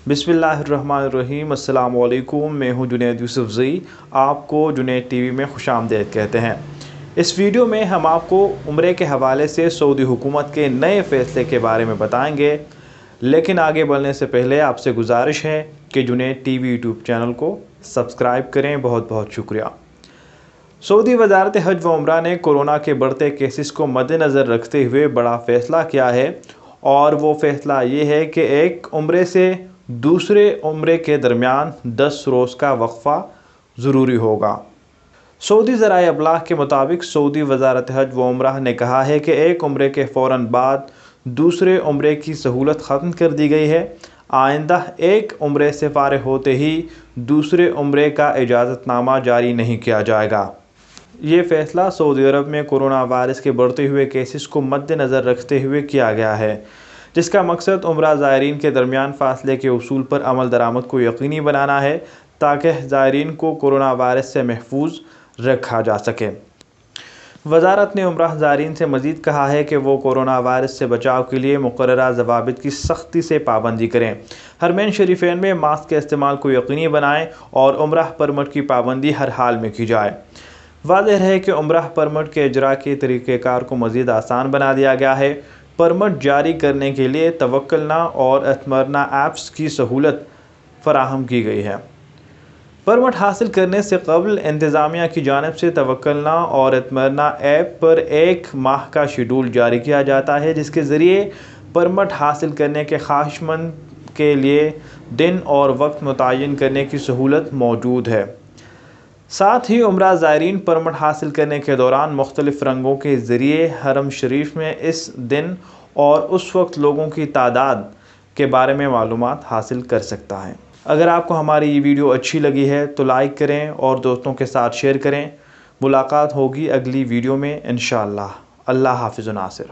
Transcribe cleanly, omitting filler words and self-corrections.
बिस्मिल्लाहिर्रहमानिर्रहीम। अस्सलाम वालेकुम। मैं हूं जुनैद यूसुफ़ज़ई। आपको जुनैद टीवी में खुशामदीद कहते हैं। इस वीडियो में हम आपको उम्रे के हवाले से सऊदी हुकूमत के नए फ़ैसले के बारे में बताएंगे, लेकिन आगे बढ़ने से पहले आपसे गुजारिश है कि जुनैद टीवी यूट्यूब चैनल को सब्सक्राइब करें। बहुत बहुत शुक्रिया। सऊदी वज़ारत हज व उम्रा ने कोरोना के बढ़ते केसेस को मद्देनज़र रखते हुए बड़ा फ़ैसला किया है, और वो फ़ैसला ये है कि एक उम्रे से दूसरे उम्रे के दरमियान 10 रोज़ का वक्फ़ा ज़रूरी होगा। सऊदी ज़राए अबलाग के मुताबिक सऊदी वज़ारत हज व उम्रा ने कहा है कि एक उम्रे के फ़ौरन बाद दूसरे उम्रे की सहूलत ख़त्म कर दी गई है। आइंदा एक उम्रे से फ़ारिग होते ही दूसरे उम्रे का इजाज़तनामा जारी नहीं किया जाएगा। ये फ़ैसला सऊदी अरब में कोरोना वायरस के बढ़ते हुए केसेस को मद्देनज़र रखते हुए किया गया है, जिसका मकसद उम्रा ज़ायरीन के दरमियान फ़ासले के उसूल पर अमल दरामद को यकीनी बनाना है, ताकि ज़ायरीन को कोरोना वायरस से महफूज रखा जा सके। वज़ारत ने उम्रा ज़ायरीन से मज़ीद कहा है कि वो कोरोना वायरस से बचाव के लिए मुक़र्ररा ज़वाबित की सख्ती से पाबंदी करें, हरमैन शरीफैन में मास्क के इस्तेमाल को यकीनी बनाएँ और उम्रा परमिट की पाबंदी हर हाल में की जाए। वाज़ेह है कि उम्रा परमिट के इजरा के तरीक़ेकार को मज़ीद आसान बना दिया गया है। परमिट जारी करने के लिए तवक्कलना और एतमरना ऐप्स की सहूलत फ़राहम की गई है। परमिट हासिल करने से कबल इंतज़ामिया की जानिब से तवक्कलना और एतमरना ऐप पर 1 माह का शेड्यूल जारी किया जाता है, जिसके ज़रिए परमिट हासिल करने के ख्वाहिशमंद के लिए दिन और वक्त मुतय्यन करने की सहूलत मौजूद है। साथ ही उम्रा ज़ायरीन परमिट हासिल करने के दौरान मुख्तलिफ़ रंगों के ज़रिए हरम शरीफ में इस दिन और उस वक्त लोगों की तादाद के बारे में मालूमात हासिल कर सकता है। अगर आपको हमारी ये वीडियो अच्छी लगी है तो लाइक करें और दोस्तों के साथ शेयर करें। मुलाकात होगी अगली वीडियो में इंशाअल्लाह। अल्लाह हाफ़िज़ नासिर।